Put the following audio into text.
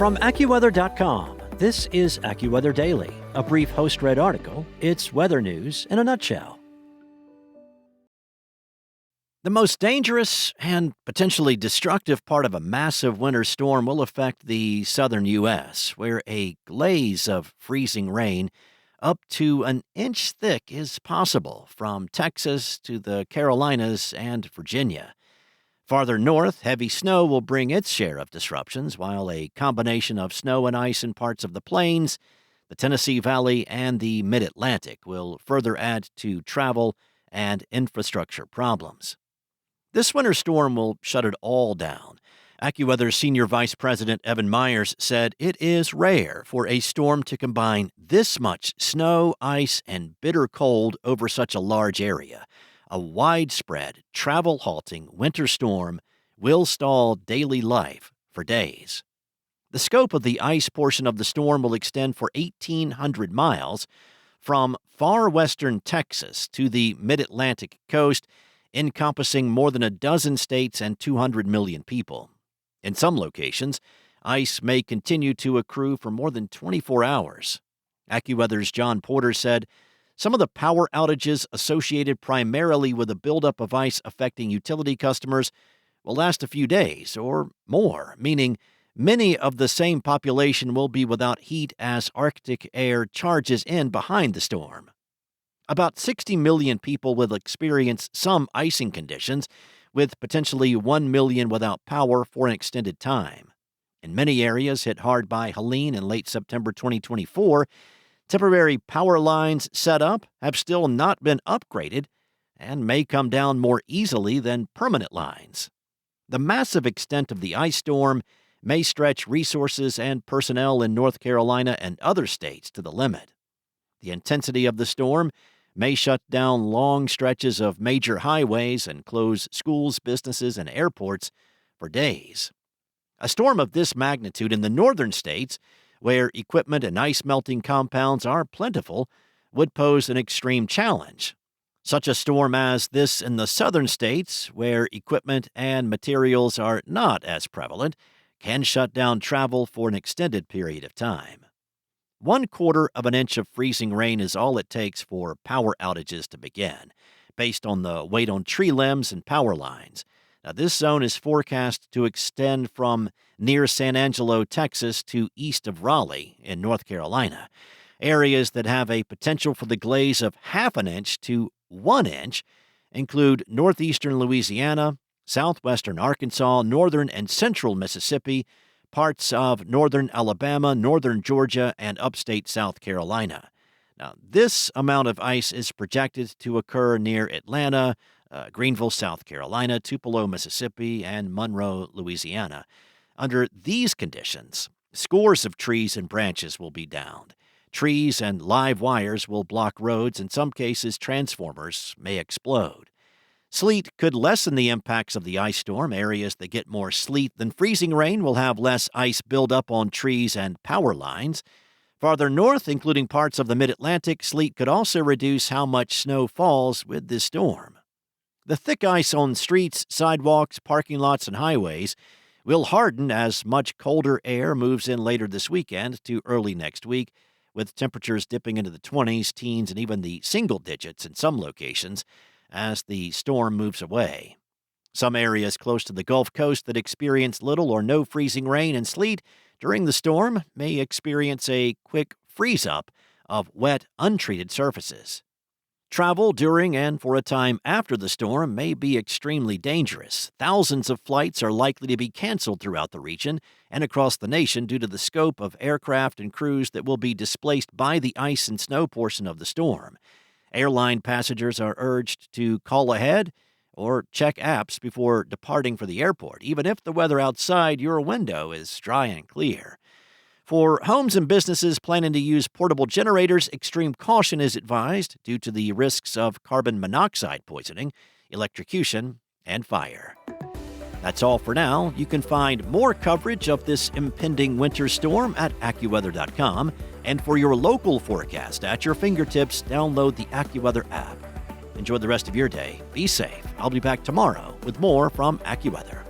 From AccuWeather.com, this is AccuWeather Daily, a brief host-read article. It's weather news in a nutshell. The most dangerous and potentially destructive part of a massive winter storm will affect the southern U.S., where a glaze of freezing rain up to an inch thick is possible from Texas to the Carolinas and Virginia. Farther north, heavy snow will bring its share of disruptions, while a combination of snow and ice in parts of the plains, the Tennessee Valley, and the mid-Atlantic will further add to travel and infrastructure problems. This winter storm will shut it all down. AccuWeather's Senior Vice President Evan Myers said it is rare for a storm to combine this much snow, ice, and bitter cold over such a large area. A widespread, travel-halting winter storm will stall daily life for days. The scope of the ice portion of the storm will extend for 1,800 miles from far western Texas to the mid-Atlantic coast, encompassing more than a dozen states and 200 million people. In some locations, ice may continue to accrue for more than 24 hours. AccuWeather's John Porter said, "Some of the power outages associated primarily with the buildup of ice affecting utility customers will last a few days or more, meaning many of the same population will be without heat as Arctic air charges in behind the storm. About 60 million people will experience some icing conditions, with potentially 1 million without power for an extended time. In many areas hit hard by Helene in late September 2024, temporary power lines set up have still not been upgraded and may come down more easily than permanent lines. The massive extent of the ice storm may stretch resources and personnel in North Carolina and other states to the limit. The intensity of the storm may shut down long stretches of major highways and close schools, businesses, and airports for days. A storm of this magnitude in the northern states, where equipment and ice-melting compounds are plentiful, would pose an extreme challenge. Such a storm as this in the southern states, where equipment and materials are not as prevalent, can shut down travel for an extended period of time. 1/4 of an inch of freezing rain is all it takes for power outages to begin, based on the weight on tree limbs and power lines. Now, this zone is forecast to extend from near San Angelo, Texas, to east of Raleigh in North Carolina. Areas that have a potential for the glaze of 1/2 inch to 1 inch include northeastern Louisiana, southwestern Arkansas, northern and central Mississippi, parts of northern Alabama, northern Georgia, and upstate South Carolina. Now, this amount of ice is projected to occur near Atlanta, Greenville, South Carolina, Tupelo, Mississippi, and Monroe, Louisiana. Under these conditions, scores of trees and branches will be downed. Trees and live wires will block roads. In some cases, transformers may explode. Sleet could lessen the impacts of the ice storm. Areas that get more sleet than freezing rain will have less ice build up on trees and power lines. Farther north, including parts of the mid-Atlantic, sleet could also reduce how much snow falls with this storm. The thick ice on streets, sidewalks, parking lots, and highways will harden as much colder air moves in later this weekend to early next week, with temperatures dipping into the 20s, teens, and even the single digits in some locations as the storm moves away. Some areas close to the Gulf Coast that experience little or no freezing rain and sleet during the storm may experience a quick freeze-up of wet, untreated surfaces. Travel during and for a time after the storm may be extremely dangerous. Thousands of flights are likely to be canceled throughout the region and across the nation due to the scope of aircraft and crews that will be displaced by the ice and snow portion of the storm. Airline passengers are urged to call ahead or check apps before departing for the airport, even if the weather outside your window is dry and clear. For homes and businesses planning to use portable generators, extreme caution is advised due to the risks of carbon monoxide poisoning, electrocution, and fire. That's all for now. You can find more coverage of this impending winter storm at AccuWeather.com. And for your local forecast at your fingertips, download the AccuWeather app. Enjoy the rest of your day. Be safe. I'll be back tomorrow with more from AccuWeather.